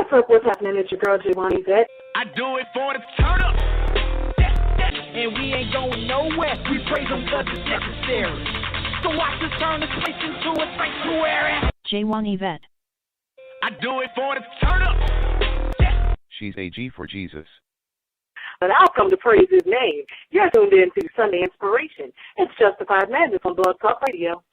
What's up? What's happening? It's your girl, J1 Yvette. I do it for the turn up. And we ain't going nowhere. We praise them because it's necessary. So watch us turn this place into a sanctuary. J1 Yvette. I do it for the turn up. She's a G for Jesus. And I'll come to praise his name. You're tuned in to Sunday Inspiration. It's Justified Madness on Blog Talk Radio.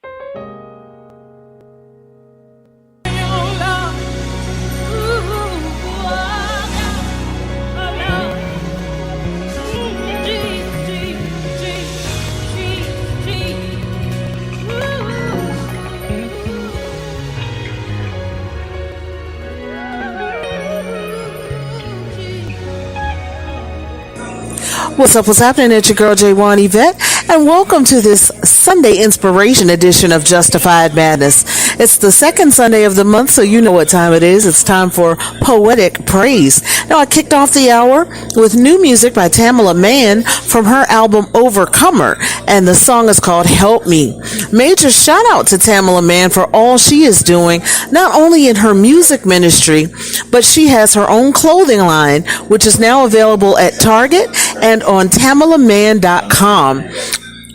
What's up, what's happening? It's your girl, J1 Yvette, and welcome to this Sunday Inspiration edition of Justified Madness. It's the second Sunday of the month, so you know what time it is. It's time for Poetic Praise. Now, I kicked off the hour with new music by Tamala Mann from her album Overcomer, and the song is called Help Me. Major shout out to Tamala Mann for all she is doing, not only in her music ministry, but she has her own clothing line, which is now available at Target and on tamalaman.com.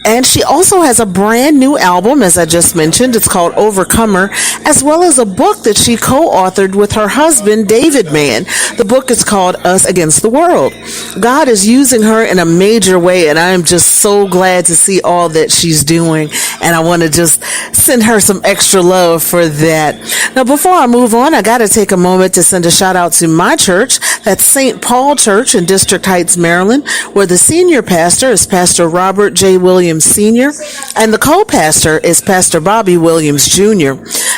And she also has a brand new album, as I just mentioned. It's called Overcomer, as well as a book that she co-authored with her husband, David Mann. The book is called Us Against the World. God is using her in a major way, and I am just so glad to see all that she's doing. And I want to just send her some extra love for that. Now, before I move on, I got to take a moment to send a shout out to my church. That's St. Paul Church in District Heights, Maryland, where the senior pastor is Pastor Robert J. Williams Sr., and the co-pastor is Pastor Bobby Williams Jr.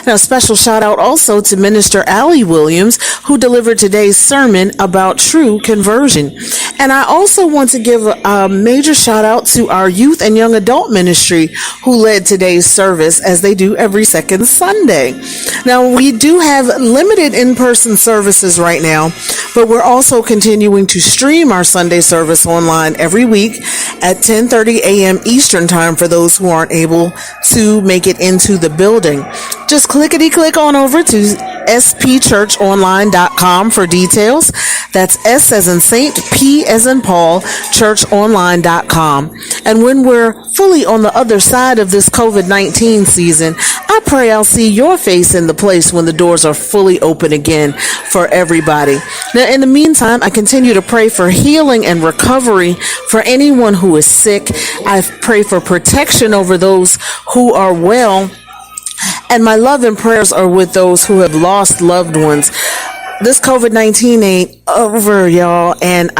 Now, a special shout out also to Minister Allie Williams, who delivered today's sermon about true conversion. And I also want to give a major shout out to our youth and young adult ministry, who led today's service, as they do every second Sunday. Now, we do have limited in-person services right now, but we're also continuing to stream our Sunday service online every week at 10:30 a.m. Eastern Time for those who aren't able to make it into the building. Just click on over to spchurchonline.com for details. That's S as in Saint, P as in Paul, churchonline.com. And when we're fully on the other side of this COVID-19 season, I pray I'll see your face in the place when the doors are fully open again for everybody. Now, in the meantime, I continue to pray for healing and recovery for anyone who is sick. I pray for protection over those who are well. And my love and prayers are with those who have lost loved ones. This COVID-19 ain't over, y'all. And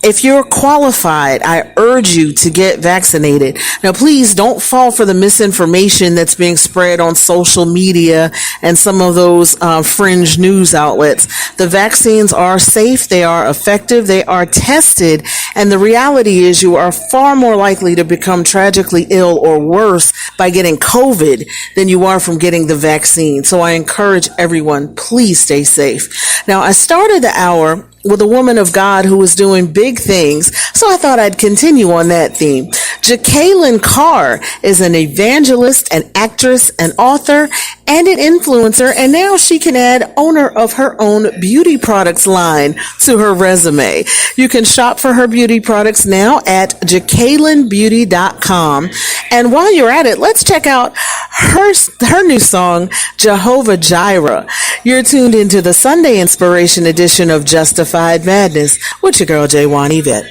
if you're qualified, I urge you to get vaccinated. Now, please don't fall for the misinformation that's being spread on social media and some of those fringe news outlets. The vaccines are safe, they are effective, they are tested, and the reality is you are far more likely to become tragically ill or worse by getting COVID than you are from getting the vaccine. So I encourage everyone, please stay safe. Now, I started the hour with a woman of God who was doing big things, so I thought I'd continue on that theme. Jacqueline Carr is an evangelist, an actress, an author, and an influencer, and now she can add owner of her own beauty products line to her resume. You can shop for her beauty products now at jacquelinebeauty.com. And while you're at it, let's check out her new song, Jehovah Jireh. You're tuned into the Sunday Inspiration edition of Justified Madness with your girl, J1 Yvette.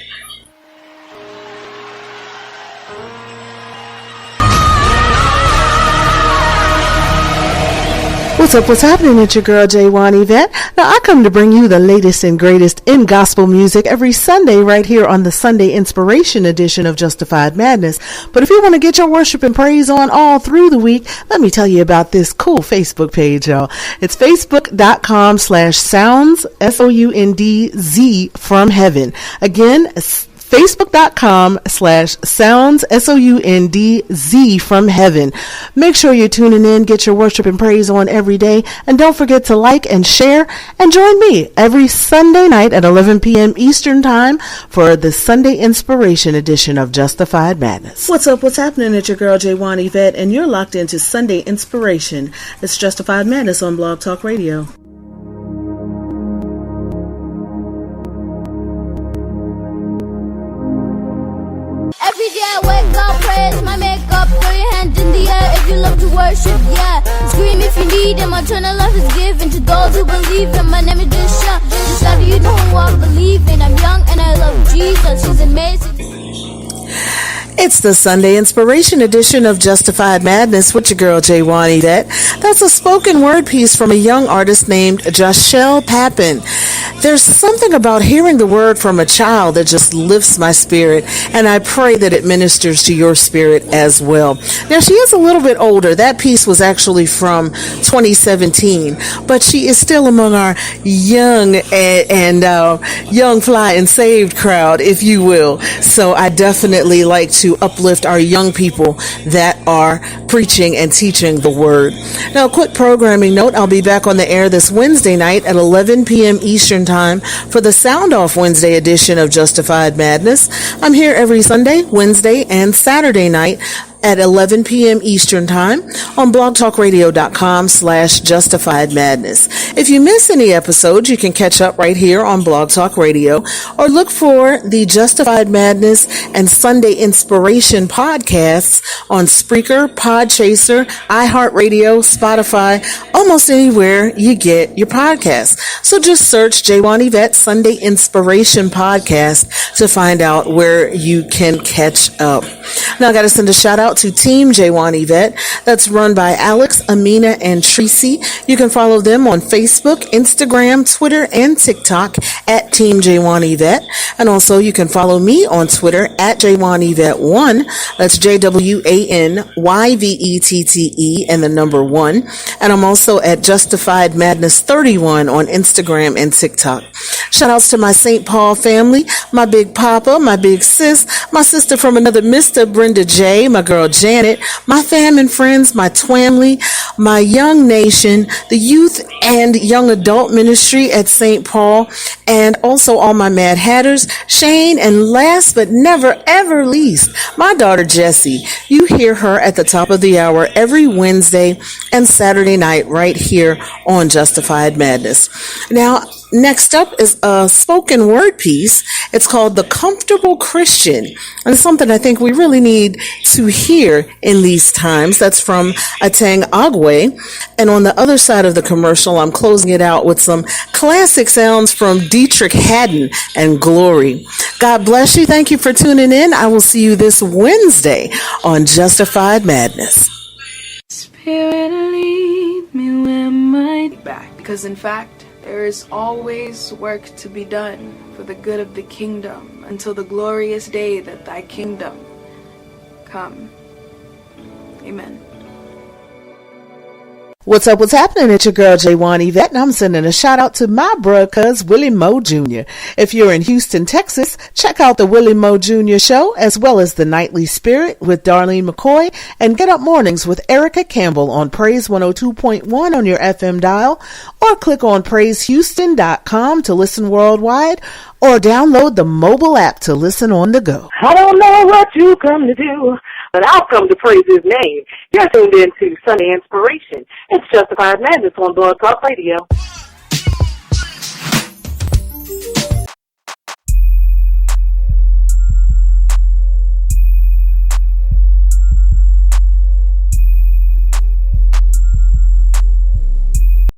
What's up, what's happening? It's your girl, J1 Yvette. Now, I come to bring you the latest and greatest in gospel music every Sunday right here on the Sunday Inspiration edition of Justified Madness. But if you want to get your worship and praise on all through the week, let me tell you about this cool Facebook page, y'all. It's facebook.com/sounds, SOUNDZ from heaven. Again, Facebook.com/sounds, SOUNDZ from heaven. Make sure you're tuning in, get your worship and praise on every day, and don't forget to like and share, and join me every Sunday night at 11 p.m. Eastern Time for the Sunday Inspiration edition of Justified Madness. What's up, what's happening? It's your girl, J1 Yvette, and you're locked into Sunday Inspiration. It's Justified Madness on Blog Talk Radio. Every day I wake up, praise my makeup, throw your hands in the air if you love to worship, yeah. Scream if you need him, eternal life is given to those who believe him. My name is just how do you know who I'm believing? I'm young and I love Jesus, he's amazing. It's the Sunday Inspiration edition of Justified Madness with your girl, J1 Yvette. That's a spoken word piece from a young artist named Joshelle Pappin. There's something about hearing the word from a child that just lifts my spirit, and I pray that it ministers to your spirit as well. Now, she is a little bit older. That piece was actually from 2017, but she is still among our young and young, fly, and saved crowd, if you will. So I definitely like to uplift our young people that are preaching and teaching the word. Now, a quick programming note, I'll be back on the air this Wednesday night at 11 p.m. Eastern Time for the Sound Off Wednesday edition of Justified Madness. I'm here every Sunday, Wednesday, and Saturday night at 11 p.m. Eastern Time on blogtalkradio.com/Justified Madness. If you miss any episodes, you can catch up right here on Blog Talk Radio or look for the Justified Madness and Sunday Inspiration podcasts on Spreaker, Podchaser, iHeartRadio, Spotify, almost anywhere you get your podcasts. So just search J1 Yvette Sunday Inspiration Podcast to find out where you can catch up. Now I got to send a shout out to Team J1 Yvette. That's run by Alex, Amina, and Tracy. You can follow them on Facebook, Instagram, Twitter, and TikTok at Team J1 Yvette. And also you can follow me on Twitter at J1 Yvette1. That's JWANYVETTE and the number 1. And I'm also at Justified Madness 31 on Instagram and TikTok. Shout outs to my St. Paul family, my big papa, my big sis, my sister from another Mr. Brenda J, my girl Janet, my fam and friends, my twamily, my young nation, the youth and young adult ministry at St. Paul, and also all my Mad Hatters, Shane, and last but never ever least, my daughter Jessie. You hear her at the top of the hour every Wednesday and Saturday night right here on Justified Madness. Now, next up is a spoken word piece. It's called The Comfortable Christian. And it's something I think we really need to hear in these times. That's from Atang Agwe. And on the other side of the commercial, I'm closing it out with some classic sounds from Dietrich Haddon and Glory. God bless you. Thank you for tuning in. I will see you this Wednesday on Justified Madness. Spirit, lead me where my back. Because in fact, there is always work to be done for the good of the kingdom until the glorious day that thy kingdom come. Amen. What's up? What's happening? It's your girl, J1 Yvette, and I'm sending a shout out to my bruh, cuz Willie Moe Jr. If you're in Houston, Texas, check out the Willie Moe Jr. show, as well as the Nightly Spirit with Darlene McCoy, and Get Up Mornings with Erica Campbell on Praise 102.1 on your FM dial, or click on PraiseHouston.com to listen worldwide, or download the mobile app to listen on the go. I don't know what you come to do, but I'll come to praise his name. You're tuned in to Sunday Inspiration. It's Justified Madness on Blog Talk Radio.